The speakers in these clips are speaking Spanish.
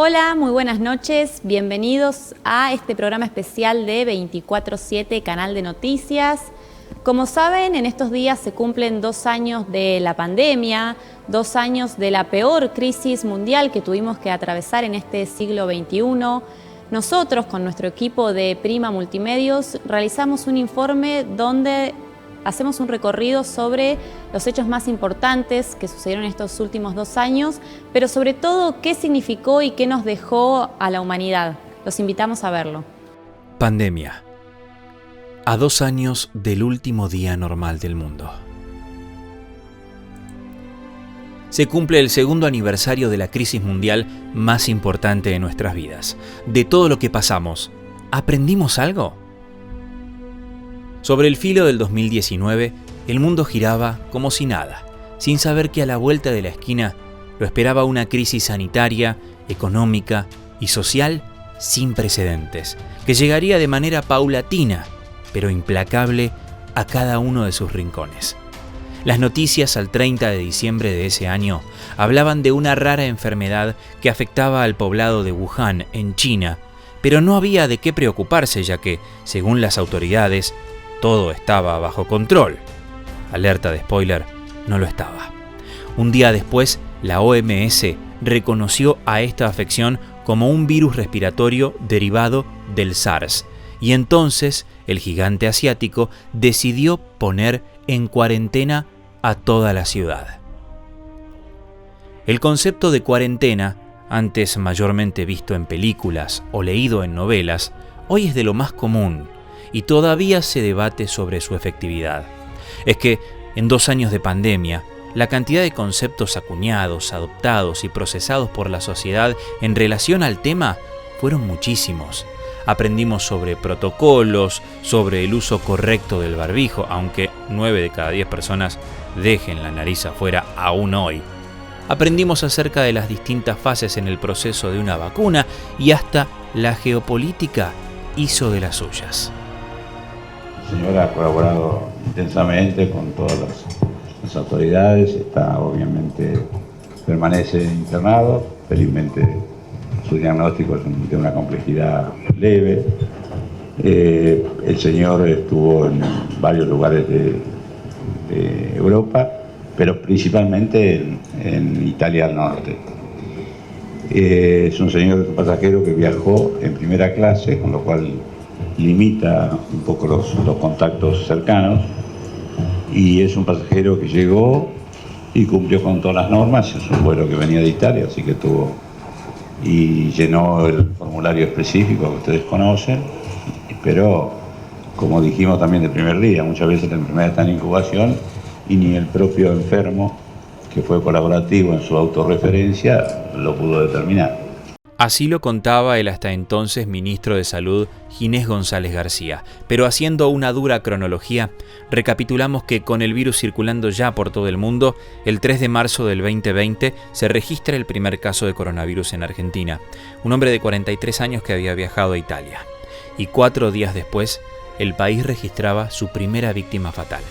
Hola, muy buenas noches, bienvenidos a este programa especial de 24/7 Canal de Noticias. Como saben, en estos días se cumplen 2 años de la pandemia, 2 años de la peor crisis mundial que tuvimos que atravesar en este siglo XXI. Nosotros, con nuestro equipo de Prima Multimedios, realizamos un informe donde hacemos un recorrido sobre los hechos más importantes que sucedieron en estos últimos 2 años, pero sobre todo qué significó y qué nos dejó a la humanidad. Los invitamos a verlo. Pandemia. A 2 años del último día normal del mundo. Se cumple el segundo aniversario de la crisis mundial más importante de nuestras vidas. De todo lo que pasamos, ¿aprendimos algo? Sobre el filo del 2019, el mundo giraba como si nada, sin saber que a la vuelta de la esquina lo esperaba una crisis sanitaria, económica y social sin precedentes, que llegaría de manera paulatina, pero implacable a cada uno de sus rincones. Las noticias al 30 de diciembre de ese año hablaban de una rara enfermedad que afectaba al poblado de Wuhan, en China, pero no había de qué preocuparse, ya que, según las autoridades, todo estaba bajo control. Alerta de spoiler, no lo estaba. Un día después, la OMS reconoció a esta afección como un virus respiratorio derivado del SARS, y entonces el gigante asiático decidió poner en cuarentena a toda la ciudad. El concepto de cuarentena, antes mayormente visto en películas o leído en novelas, hoy es de lo más común y todavía se debate sobre su efectividad. Es que, en 2 años de pandemia, la cantidad de conceptos acuñados, adoptados y procesados por la sociedad en relación al tema fueron muchísimos. Aprendimos sobre protocolos, sobre el uso correcto del barbijo, aunque 9 de cada 10 personas dejen la nariz afuera aún hoy. Aprendimos acerca de las distintas fases en el proceso de una vacuna y hasta la geopolítica hizo de las suyas. El señor ha colaborado intensamente con todas las autoridades, obviamente permanece internado, felizmente su diagnóstico es de una complejidad leve. El señor estuvo en varios lugares de Europa, pero principalmente en Italia al norte. Es un pasajero que viajó en primera clase, con lo cual limita un poco los contactos cercanos, y es un pasajero que llegó y cumplió con todas las normas. Es un vuelo que venía de Italia, así que y llenó el formulario específico que ustedes conocen, pero como dijimos también del primer día, muchas veces la enfermedad está en incubación y ni el propio enfermo, que fue colaborativo en su autorreferencia, lo pudo determinar. Así lo contaba el hasta entonces ministro de Salud, Ginés González García. Pero haciendo una dura cronología, recapitulamos que con el virus circulando ya por todo el mundo, el 3 de marzo del 2020 se registra el primer caso de coronavirus en Argentina, un hombre de 43 años que había viajado a Italia. Y 4 días después, el país registraba su primera víctima fatal.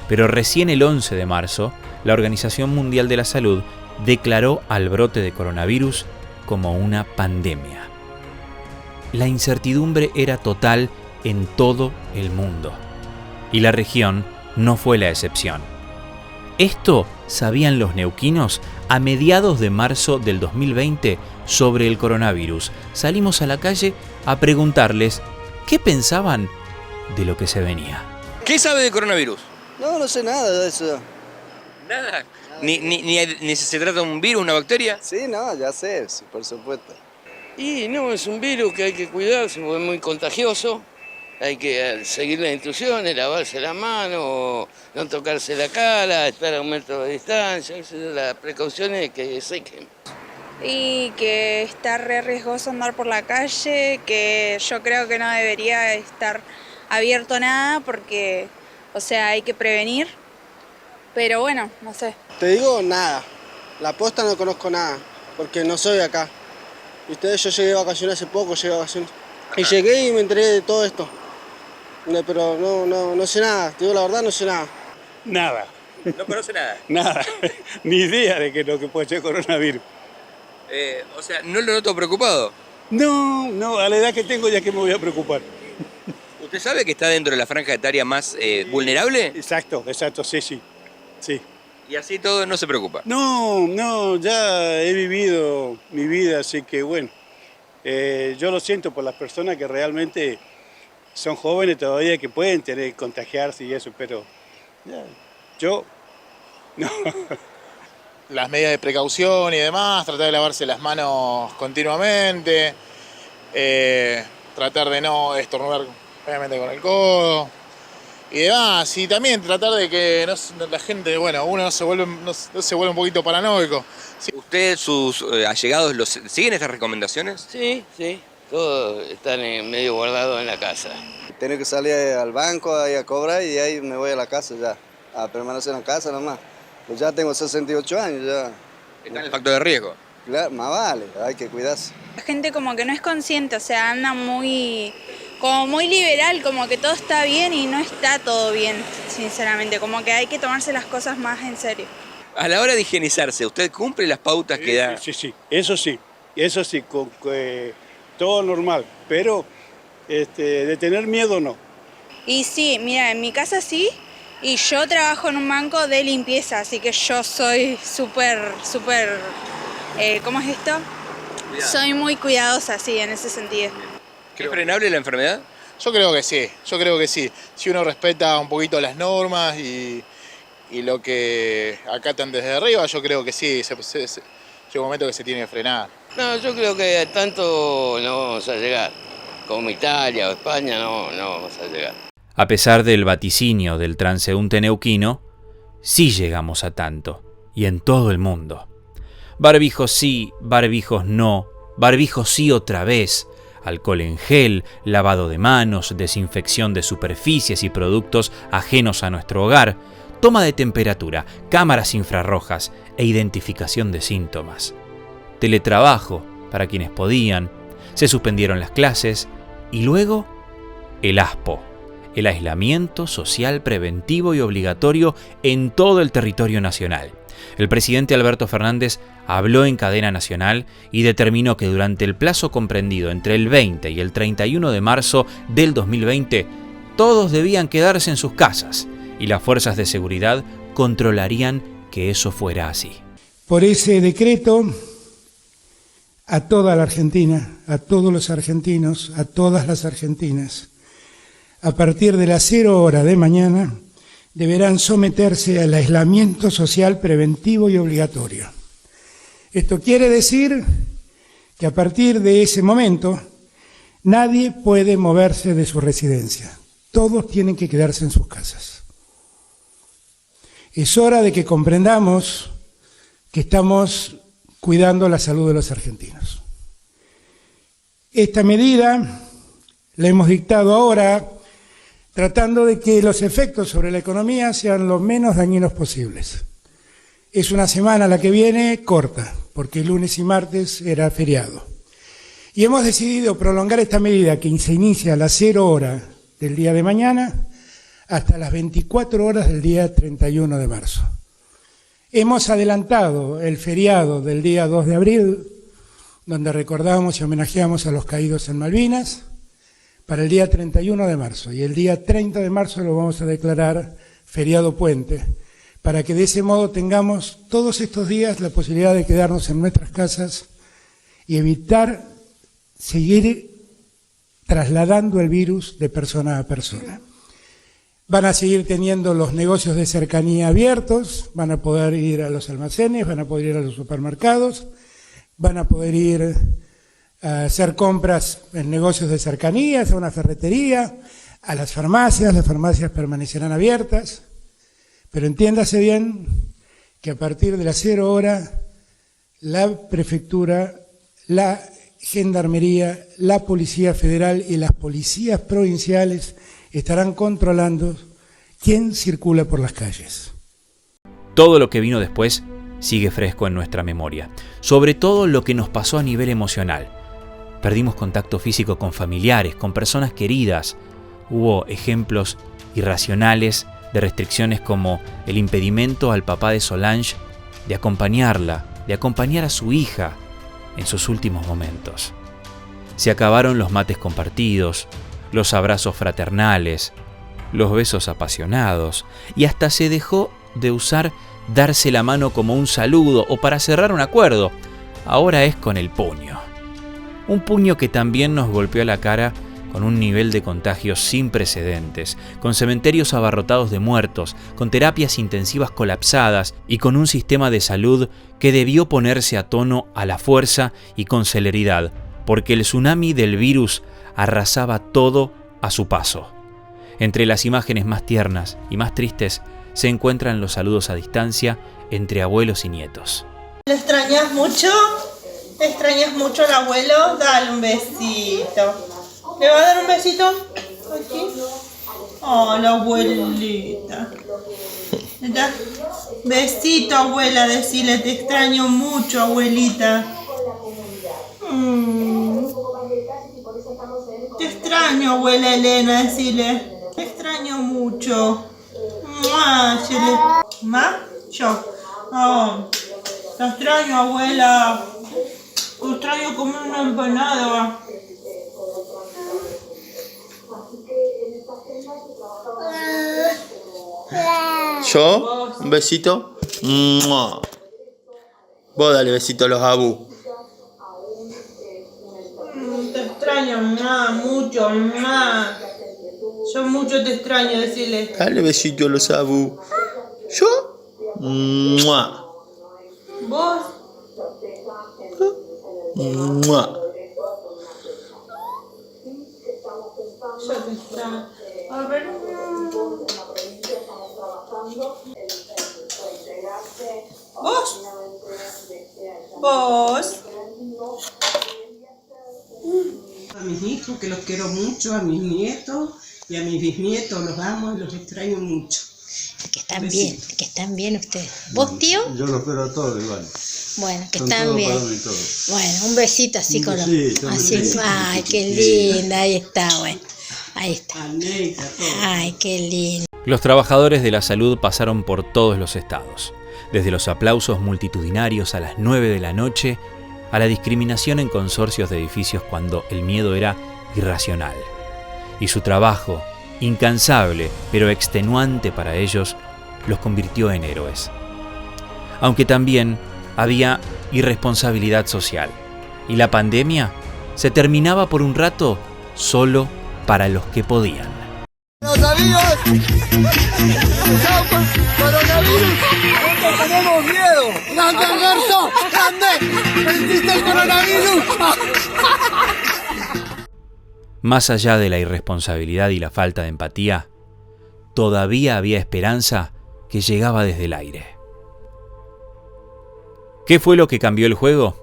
Pero recién el 11 de marzo, la Organización Mundial de la Salud declaró al brote de coronavirus como una pandemia. La incertidumbre era total en todo el mundo, y la región no fue la excepción. Esto sabían los neuquinos a mediados de marzo del 2020 sobre el coronavirus. Salimos a la calle a preguntarles qué pensaban de lo que se venía. ¿Qué sabe de coronavirus? No sé nada de eso. Nada. ¿Ni se trata de un virus, una bacteria? Sí, no, ya sé, sí, por supuesto. Y no, es un virus que hay que cuidarse, porque es muy contagioso. Hay que seguir las instrucciones, lavarse la mano, no tocarse la cara, estar a 1 metro de distancia, esas son las precauciones que sequen. Y que está re riesgoso andar por la calle, que yo creo que no debería estar abierto nada porque, hay que prevenir. Pero bueno, no sé. Te digo nada, la posta no conozco nada, porque no soy acá. Yo llegué de vacaciones hace poco, y llegué y me enteré de todo esto. Pero no sé nada, te digo la verdad, no sé nada. Nada. ¿No conoce nada? Nada, ni idea de lo que puede ser coronavirus. O sea, ¿no lo noto preocupado? No, a la edad que tengo ya que me voy a preocupar. ¿Usted sabe que está dentro de la franja etaria más vulnerable? Exacto, sí. Y así todo no se preocupa. No, ya he vivido mi vida, así que bueno, yo lo siento por las personas que realmente son jóvenes todavía, que pueden contagiarse y eso, pero ya, yo no. Las medidas de precaución y demás, tratar de lavarse las manos continuamente, tratar de no estornudar obviamente con el codo y demás, y también tratar de que la gente, bueno, uno no se vuelve un poquito paranoico. Sí. ¿Usted, sus allegados, siguen estas recomendaciones? Sí, todos están medio guardados en la casa. Tengo que salir al banco ahí a cobrar y ahí me voy a la casa ya, a permanecer en la casa nomás. Pues ya tengo 68 años ya. ¿Está en el factor de riesgo? Claro, más vale, hay que cuidarse. La gente como que no es consciente, o sea, anda como muy liberal, como que todo está bien y no está todo bien, sinceramente, como que hay que tomarse las cosas más en serio. A la hora de higienizarse, ¿usted cumple las pautas que da? Sí, eso sí, todo normal, pero de tener miedo no. Y sí, mira, en mi casa sí, y yo trabajo en un banco de limpieza, así que yo soy súper, ¿cómo es esto? Cuidado. Soy muy cuidadosa, sí, en ese sentido. ¿Es frenable la enfermedad? Yo creo que sí. Si uno respeta un poquito las normas y lo que acatan desde arriba, yo creo que sí, llega un momento que se tiene que frenar. No, yo creo que tanto no vamos a llegar. Como Italia o España no vamos a llegar. A pesar del vaticinio del transeúnte neuquino, sí llegamos a tanto, y en todo el mundo. Barbijos sí, barbijos no, barbijos sí otra vez, alcohol en gel, lavado de manos, desinfección de superficies y productos ajenos a nuestro hogar, toma de temperatura, cámaras infrarrojas e identificación de síntomas. Teletrabajo para quienes podían, se suspendieron las clases y luego el ASPO, el aislamiento social preventivo y obligatorio en todo el territorio nacional. El presidente Alberto Fernández habló en cadena nacional y determinó que durante el plazo comprendido entre el 20 y el 31 de marzo del 2020, todos debían quedarse en sus casas y las fuerzas de seguridad controlarían que eso fuera así. Por ese decreto, a toda la Argentina, a todos los argentinos, a todas las argentinas, a partir de las 0 horas de mañana, deberán someterse al aislamiento social preventivo y obligatorio. Esto quiere decir que a partir de ese momento nadie puede moverse de su residencia. Todos tienen que quedarse en sus casas. Es hora de que comprendamos que estamos cuidando la salud de los argentinos. Esta medida la hemos dictado ahora tratando de que los efectos sobre la economía sean lo menos dañinos posibles. Es una semana la que viene corta, porque lunes y martes era feriado. Y hemos decidido prolongar esta medida que se inicia a las 0 horas del día de mañana hasta las 24 horas del día 31 de marzo. Hemos adelantado el feriado del día 2 de abril, donde recordamos y homenajeamos a los caídos en Malvinas, para el día 31 de marzo. Y el día 30 de marzo lo vamos a declarar feriado puente, para que de ese modo tengamos todos estos días la posibilidad de quedarnos en nuestras casas y evitar seguir trasladando el virus de persona a persona. Van a seguir teniendo los negocios de cercanía abiertos, van a poder ir a los almacenes, van a poder ir a los supermercados, van a poder ir a hacer compras en negocios de cercanías, a una ferretería, a las farmacias permanecerán abiertas, pero entiéndase bien que a partir de las 0 horas la prefectura, la gendarmería, la policía federal y las policías provinciales estarán controlando quién circula por las calles. Todo lo que vino después sigue fresco en nuestra memoria, sobre todo lo que nos pasó a nivel emocional. Perdimos contacto físico con familiares, con personas queridas. Hubo ejemplos irracionales de restricciones como el impedimento al papá de Solange de acompañarla, de acompañar a su hija, en sus últimos momentos. Se acabaron los mates compartidos, los abrazos fraternales, los besos apasionados, y hasta se dejó de usar darse la mano como un saludo o para cerrar un acuerdo. Ahora es con el puño. Un puño que también nos golpeó la cara con un nivel de contagios sin precedentes, con cementerios abarrotados de muertos, con terapias intensivas colapsadas y con un sistema de salud que debió ponerse a tono a la fuerza y con celeridad, porque el tsunami del virus arrasaba todo a su paso. Entre las imágenes más tiernas y más tristes se encuentran los saludos a distancia entre abuelos y nietos. ¿Le extrañas mucho? ¿Le extrañas mucho al abuelo? Dale un besito. ¿Le va a dar un besito? Aquí. Oh, la abuelita. ¿Está? Besito, abuela, decile, te extraño mucho, abuelita. Te extraño, abuela Elena, decile. Te extraño mucho. ¿Ma? Yo. Oh, te extraño, abuela. Te extraño comer una empanada. ¿Yo? ¿Un besito? Vos dale besito a los Abu. Te extraño, mucho, Yo mucho te extraño, decirle. Dale besito a los Abu. ¿Yo? ¿Vos? Yo te extraño. A ver. ¿Vos? ¿Vos? A mis hijos, que los quiero mucho, a mis nietos y a mis bisnietos, los amo y los extraño mucho. Que están bien ustedes. ¿Vos, tío? Yo los quiero a todos igual. Bueno, que Son están todos bien. para mí, todos. Bueno, un besito así Un con los... besito, Así, un besito. ay, qué linda, ahí está, bueno. Ahí está. Ay, qué lindo. Los trabajadores de la salud pasaron por todos los estados, desde los aplausos multitudinarios a las 9 de la noche a la discriminación en consorcios de edificios cuando el miedo era irracional. Y su trabajo, incansable pero extenuante para ellos, los convirtió en héroes. Aunque también había irresponsabilidad social, y la pandemia se terminaba por un rato solo para los que podían. Los amigos, chao coronavirus, no tenemos miedo. Grande Alberto, grande, venciste el coronavirus. Más allá de la irresponsabilidad y la falta de empatía, todavía había esperanza que llegaba desde el aire. ¿Qué fue lo que cambió el juego?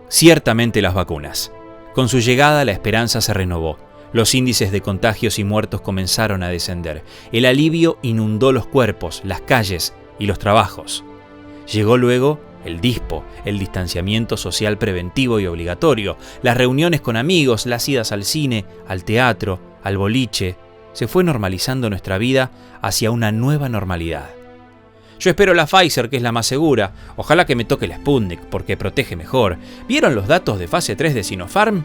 Ciertamente las vacunas. Con su llegada la esperanza se renovó. Los índices de contagios y muertos comenzaron a descender. El alivio inundó los cuerpos, las calles y los trabajos. Llegó luego el DISPO, el distanciamiento social preventivo y obligatorio, las reuniones con amigos, las idas al cine, al teatro, al boliche. Se fue normalizando nuestra vida hacia una nueva normalidad. Yo espero la Pfizer, que es la más segura. Ojalá que me toque la Sputnik, porque protege mejor. ¿Vieron los datos de fase 3 de Sinopharm?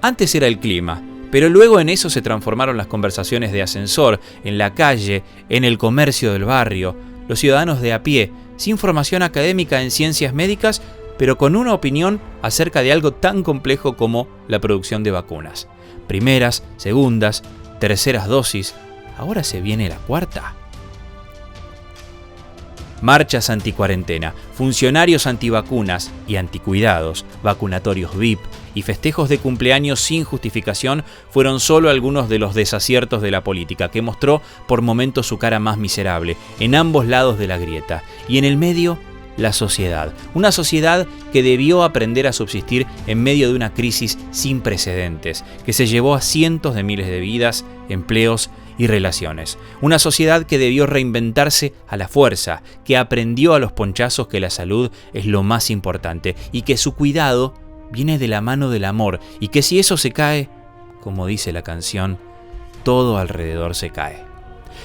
Antes era el clima, pero luego en eso se transformaron las conversaciones de ascensor, en la calle, en el comercio del barrio, los ciudadanos de a pie, sin formación académica en ciencias médicas, pero con una opinión acerca de algo tan complejo como la producción de vacunas. Primeras, segundas, terceras dosis, ahora se viene la cuarta. Marchas anticuarentena, funcionarios antivacunas y anticuidados, vacunatorios VIP y festejos de cumpleaños sin justificación fueron solo algunos de los desaciertos de la política que mostró por momentos su cara más miserable, en ambos lados de la grieta, y en el medio, la sociedad. Una sociedad que debió aprender a subsistir en medio de una crisis sin precedentes, que se llevó a cientos de miles de vidas, empleos y relaciones. Una sociedad que debió reinventarse a la fuerza, que aprendió a los ponchazos que la salud es lo más importante y que su cuidado viene de la mano del amor y que si eso se cae, como dice la canción, todo alrededor se cae.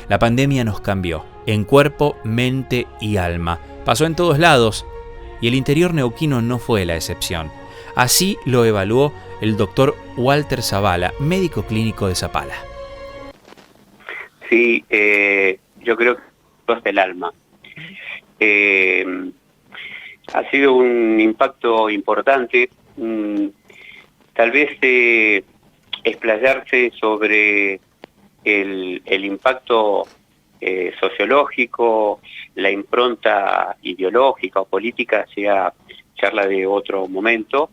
La pandemia nos cambió, en cuerpo, mente y alma. Pasó en todos lados y el interior neuquino no fue la excepción. Así lo evaluó el doctor Walter Zavala, médico clínico de Zapala. Sí, yo creo que es del alma. Ha sido un impacto importante. Tal vez explayarse sobre el impacto sociológico, la impronta ideológica o política, sea charla de otro momento.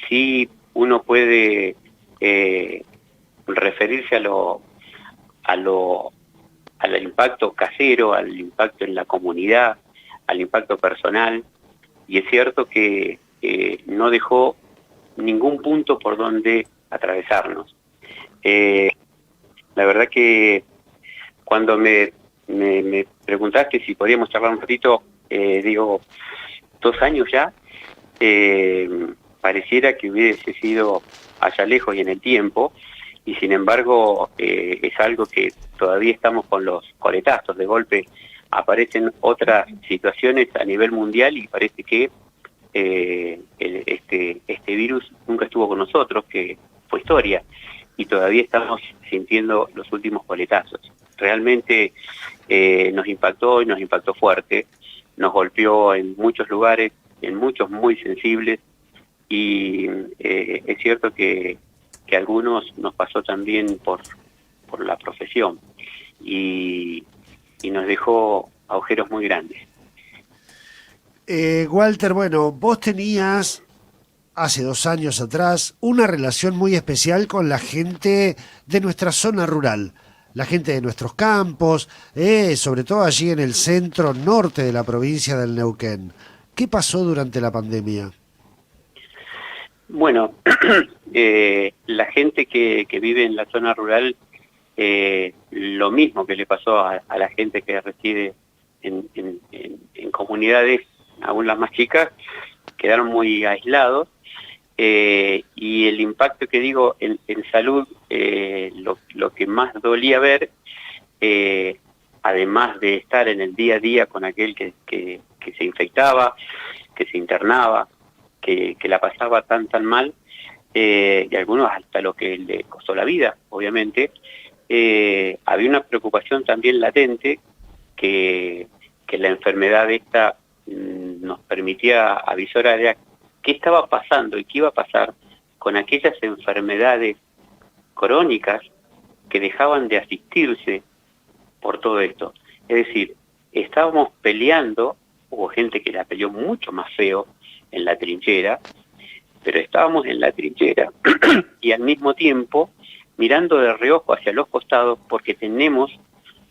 Sí, uno puede referirse al impacto casero, al impacto en la comunidad, al impacto personal, y es cierto que no dejó ningún punto por donde atravesarnos. La verdad que cuando me preguntaste si podíamos charlar un ratito, digo, 2 años ya, pareciera que hubiese sido allá lejos y en el tiempo, y sin embargo es algo que todavía estamos con los coletazos. De golpe aparecen otras situaciones a nivel mundial y parece que este virus nunca estuvo con nosotros, que fue historia, y todavía estamos sintiendo los últimos coletazos. Realmente nos impactó, y nos impactó fuerte, nos golpeó en muchos lugares, en muchos muy sensibles, y es cierto que a algunos nos pasó también por la profesión, y nos dejó agujeros muy grandes. Walter, bueno, vos tenías hace 2 años atrás una relación muy especial con la gente de nuestra zona rural, la gente de nuestros campos, sobre todo allí en el centro norte de la provincia del Neuquén. ¿Qué pasó durante la pandemia? Bueno, la gente que vive en la zona rural, lo mismo que le pasó a la gente que reside en comunidades aún las más chicas, quedaron muy aislados, y el impacto que digo en salud, lo que más dolía ver, además de estar en el día a día con aquel que se infectaba, que se internaba, que la pasaba tan mal, y algunos hasta lo que le costó la vida, obviamente, había una preocupación también latente que la enfermedad esta nos permitía avisorar era qué estaba pasando y qué iba a pasar con aquellas enfermedades crónicas que dejaban de asistirse por todo esto. Es decir, estábamos peleando, hubo gente que la peleó mucho más feo en la trinchera, pero estábamos en la trinchera y al mismo tiempo mirando de reojo hacia los costados porque tenemos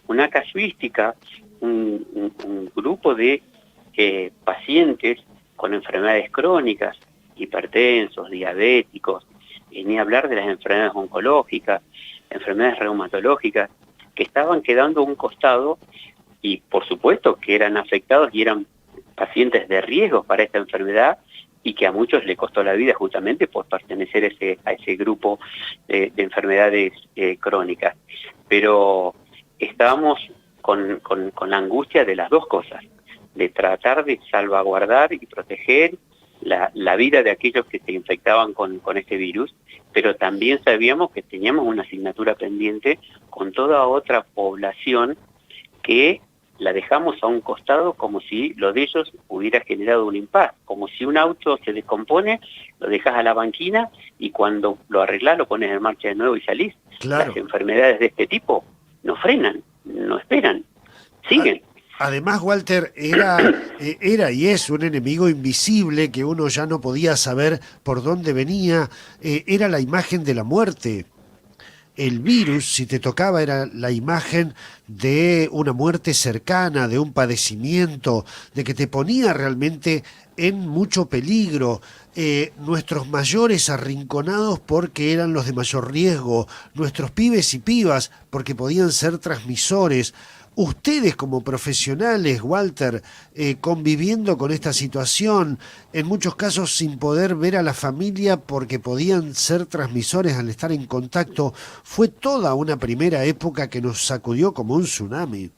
una casuística, un grupo de pacientes con enfermedades crónicas, hipertensos, diabéticos, y ni hablar de las enfermedades oncológicas, enfermedades reumatológicas, que estaban quedando a un costado y por supuesto que eran afectados y eran pacientes de riesgo para esta enfermedad y que a muchos le costó la vida justamente por pertenecer a ese grupo de enfermedades crónicas. Pero estábamos con la angustia de las dos cosas, de tratar de salvaguardar y proteger la vida de aquellos que se infectaban con este virus, pero también sabíamos que teníamos una asignatura pendiente con toda otra población que la dejamos a un costado como si lo de ellos hubiera generado un impasse, como si un auto se descompone, lo dejas a la banquina y cuando lo arreglás lo pones en marcha de nuevo y salís. Claro. Las enfermedades de este tipo no frenan, no esperan, siguen. Además, Walter, era y es un enemigo invisible que uno ya no podía saber por dónde venía, era la imagen de la muerte. El virus, si te tocaba, era la imagen de una muerte cercana, de un padecimiento, de que te ponía realmente en mucho peligro. Nuestros mayores arrinconados porque eran los de mayor riesgo, nuestros pibes y pibas porque podían ser transmisores. Ustedes como profesionales, Walter, conviviendo con esta situación, en muchos casos sin poder ver a la familia porque podían ser transmisores al estar en contacto, fue toda una primera época que nos sacudió como un tsunami.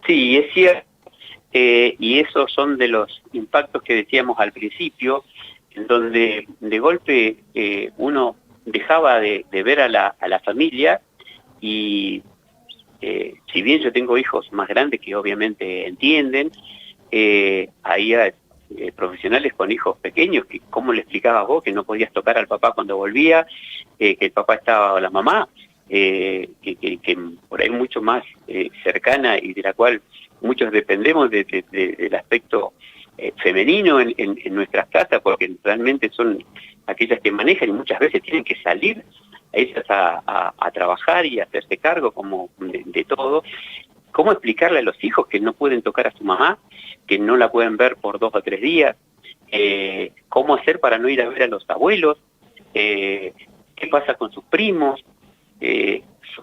Sí, es cierto, y esos son de los impactos que decíamos al principio, en donde de golpe uno dejaba de ver a la familia y si bien yo tengo hijos más grandes que obviamente entienden, había profesionales con hijos pequeños que cómo le explicabas vos que no podías tocar al papá cuando volvía, que el papá estaba o la mamá, que por ahí mucho más cercana y de la cual muchos dependemos del aspecto femenino en nuestras casas, porque realmente son aquellas que manejan y muchas veces tienen que salir ellas a trabajar y a hacerse cargo como de todo. ¿Cómo explicarle a los hijos que no pueden tocar a su mamá, que no la pueden ver por 2 o 3 días? ¿Cómo hacer para no ir a ver a los abuelos? ¿Qué pasa con sus primos?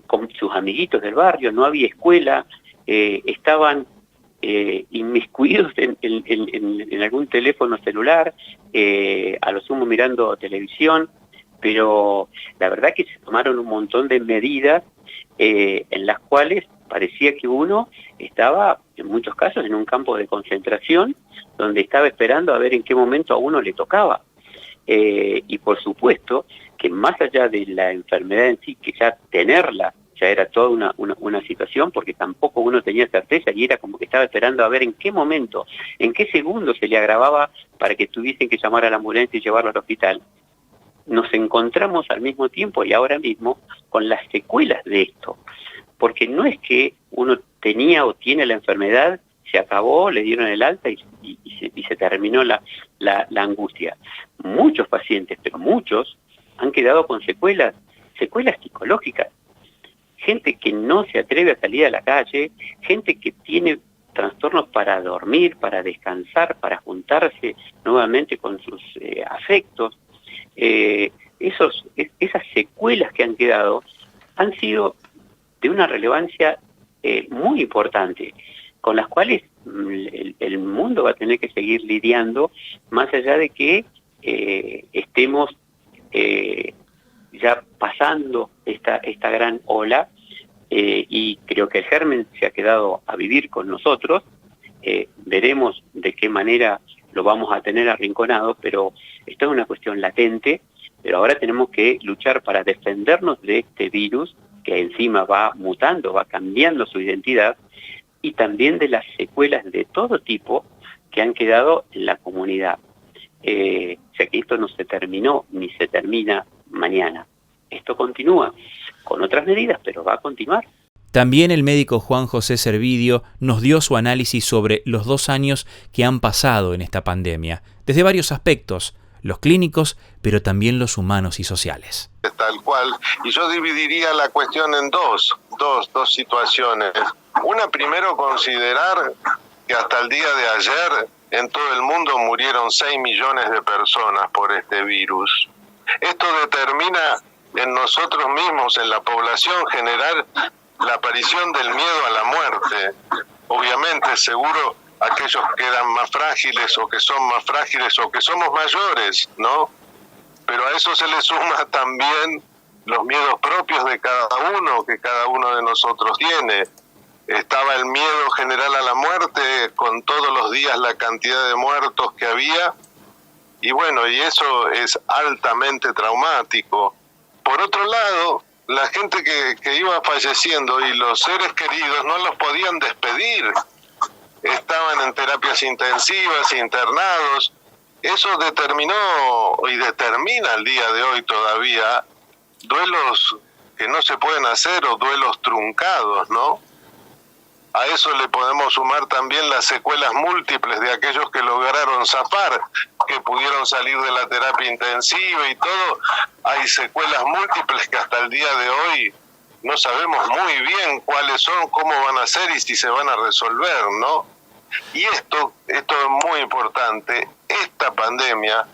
Con sus amiguitos del barrio. No había escuela, estaban inmiscuidos en algún teléfono celular, a lo sumo mirando televisión, pero la verdad que se tomaron un montón de medidas en las cuales parecía que uno estaba, en muchos casos, en un campo de concentración, donde estaba esperando a ver en qué momento a uno le tocaba. Y por supuesto que más allá de la enfermedad en sí, que ya tenerla ya era toda una situación, porque tampoco uno tenía certeza y era como que estaba esperando a ver en qué momento, en qué segundo se le agravaba para que tuviesen que llamar a la ambulancia y llevarlo al hospital. Nos encontramos al mismo tiempo y ahora mismo con las secuelas de esto, porque no es que uno tenía o tiene la enfermedad, se acabó, le dieron el alta y se terminó la angustia. Muchos pacientes, pero muchos, han quedado con secuelas psicológicas. Gente que no se atreve a salir a la calle, gente que tiene trastornos para dormir, para descansar, para juntarse nuevamente con sus afectos. Esas secuelas que han quedado han sido de una relevancia muy importante, con las cuales el mundo va a tener que seguir lidiando, más allá de que estemos ya pasando esta gran ola, y creo que el germen se ha quedado a vivir con nosotros. Veremos de qué manera lo vamos a tener arrinconado, pero esto es una cuestión latente, pero ahora tenemos que luchar para defendernos de este virus que encima va mutando, va cambiando su identidad, y también de las secuelas de todo tipo que han quedado en la comunidad. O sea que esto no se terminó ni se termina mañana. Esto continúa con otras medidas, pero va a continuar. También el médico Juan José Servidio nos dio su análisis sobre los 2 años que han pasado en esta pandemia, desde varios aspectos, los clínicos, pero también los humanos y sociales. Tal cual, y yo dividiría la cuestión en dos situaciones. Una, primero, considerar que hasta el día de ayer en todo el mundo murieron 6 millones de personas por este virus. Esto determina en nosotros mismos, en la población general, la aparición del miedo a la muerte. Obviamente, seguro, aquellos que eran más frágiles o que son más frágiles o que somos mayores, ¿no? Pero a eso se le suma también los miedos propios de cada uno, que cada uno de nosotros tiene. Estaba el miedo general a la muerte, con todos los días la cantidad de muertos que había, y bueno, y eso es altamente traumático. Por otro lado, la gente que iba falleciendo y los seres queridos no los podían despedir, estaban en terapias intensivas, internados. Eso determinó y determina al día de hoy todavía duelos que no se pueden hacer o duelos truncados, ¿no? A eso le podemos sumar también las secuelas múltiples de aquellos que lograron zafar, que pudieron salir de la terapia intensiva y todo. Hay secuelas múltiples que hasta el día de hoy no sabemos muy bien cuáles son, cómo van a ser y si se van a resolver, ¿no? Y esto es muy importante. Esta pandemia,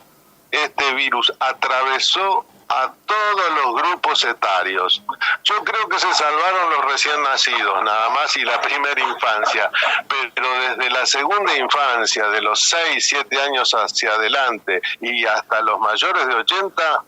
este virus, atravesó a todos los grupos etarios. Yo creo que se salvaron los recién nacidos, nada más, y la primera infancia, pero desde la segunda infancia, de los 6, 7 años hacia adelante, y hasta los mayores de 80,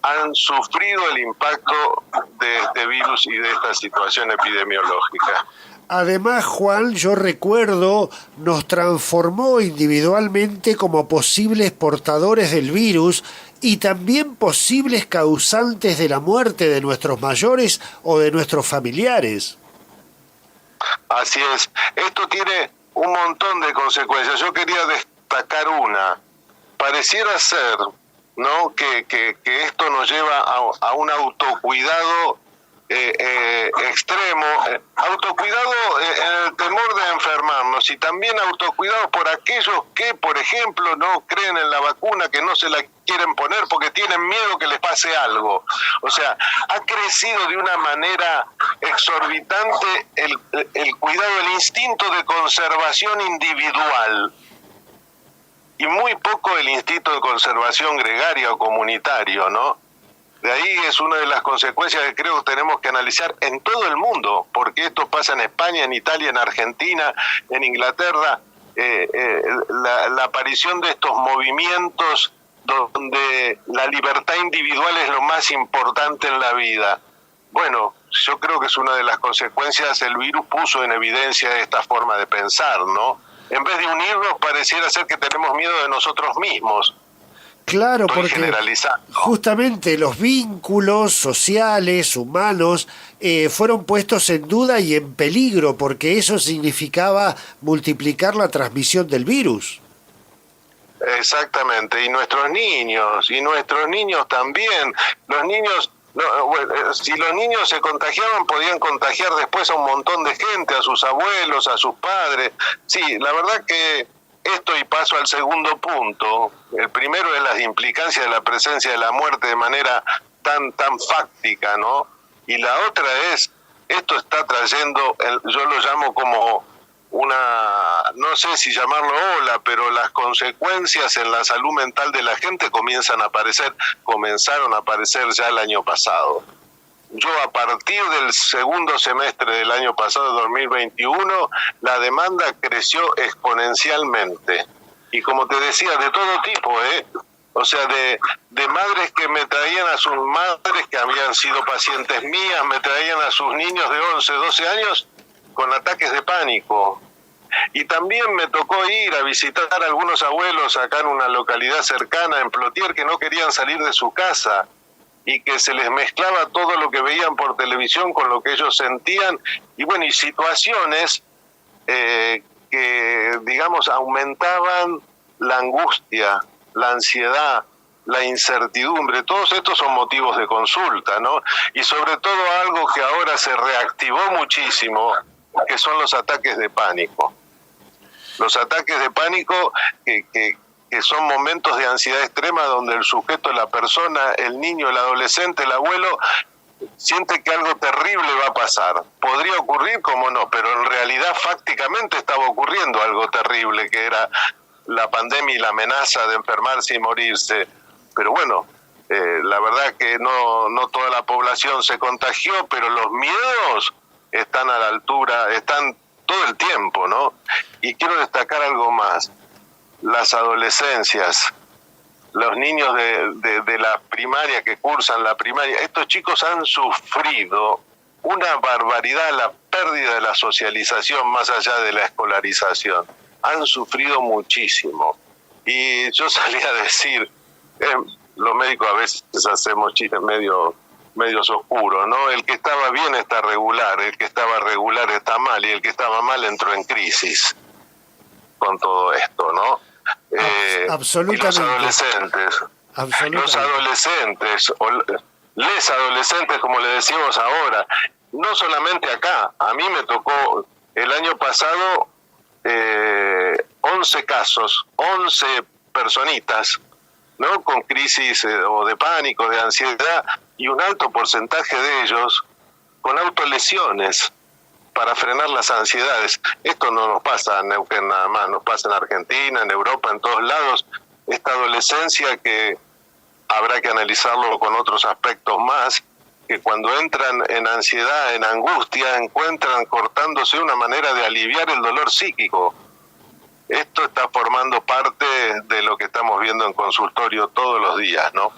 han sufrido el impacto de este virus y de esta situación epidemiológica. Además, Juan, yo recuerdo, nos transformó individualmente como posibles portadores del virus y también posibles causantes de la muerte de nuestros mayores o de nuestros familiares. Así es. Esto tiene un montón de consecuencias. Yo quería destacar una. Pareciera ser, ¿no?, que esto nos lleva a un autocuidado extremo, autocuidado en el temor de enfermarnos, y también autocuidado por aquellos que, por ejemplo, no creen en la vacuna, que no se la quieren poner porque tienen miedo que les pase algo. O sea, ha crecido de una manera exorbitante el cuidado, el instinto de conservación individual, y muy poco el instinto de conservación gregaria o comunitario, ¿no? De ahí es una de las consecuencias que creo que tenemos que analizar en todo el mundo, porque esto pasa en España, en Italia, en Argentina, en Inglaterra, la aparición de estos movimientos donde la libertad individual es lo más importante en la vida. Bueno, yo creo que es una de las consecuencias. El virus puso en evidencia esta forma de pensar, ¿no? En vez de unirnos, pareciera ser que tenemos miedo de nosotros mismos. Claro, porque justamente los vínculos sociales, humanos, fueron puestos en duda y en peligro, porque eso significaba multiplicar la transmisión del virus. Exactamente, y nuestros niños también. Los niños, si los niños se contagiaban, podían contagiar después a un montón de gente, a sus abuelos, a sus padres. Sí, la verdad que esto, y paso al segundo punto. El primero es las implicancias de la presencia de la muerte de manera tan fáctica, ¿no? Y la otra es, esto está trayendo, yo lo llamo como una, no sé si llamarlo ola, pero las consecuencias en la salud mental de la gente comenzaron a aparecer ya el año pasado. Yo, a partir del segundo semestre del año pasado, 2021, la demanda creció exponencialmente. Y como te decía, de todo tipo, o sea, de madres que me traían a sus madres que habían sido pacientes mías, me traían a sus niños de 11, 12 años con ataques de pánico. Y también me tocó ir a visitar a algunos abuelos acá en una localidad cercana, en Plotier, que no querían salir de su casa, y que se les mezclaba todo lo que veían por televisión con lo que ellos sentían, y bueno, y situaciones que, digamos, aumentaban la angustia, la ansiedad, la incertidumbre. Todos estos son motivos de consulta, ¿no? Y sobre todo algo que ahora se reactivó muchísimo, que son los ataques de pánico. Los ataques de pánico que son momentos de ansiedad extrema donde el sujeto, la persona, el niño, el adolescente, el abuelo, siente que algo terrible va a pasar. Podría ocurrir, como no, pero en realidad fácticamente estaba ocurriendo algo terrible, que era la pandemia y la amenaza de enfermarse y morirse. Pero bueno, la verdad que no toda la población se contagió, pero los miedos están a la altura, están todo el tiempo, ¿no? Y quiero destacar algo más. Las adolescencias, los niños de la primaria, que cursan la primaria, estos chicos han sufrido una barbaridad, la pérdida de la socialización más allá de la escolarización. Han sufrido muchísimo. Y yo salí a decir, los médicos a veces hacemos chistes medios oscuros, ¿no? El que estaba bien está regular, el que estaba regular está mal, y el que estaba mal entró en crisis con todo esto, ¿no? Absolutamente. Y los adolescentes, o les adolescentes, como le decimos ahora, no solamente acá, a mí me tocó el año pasado 11 casos, 11 personitas, ¿no? Con crisis o de pánico, de ansiedad, y un alto porcentaje de ellos con autolesiones para frenar las ansiedades. Esto no nos pasa en Neuquén nada más, nos pasa en Argentina, en Europa, en todos lados. Esta adolescencia, que habrá que analizarlo con otros aspectos más, que cuando entran en ansiedad, en angustia, encuentran cortándose una manera de aliviar el dolor psíquico. Esto está formando parte de lo que estamos viendo en consultorio todos los días, ¿no?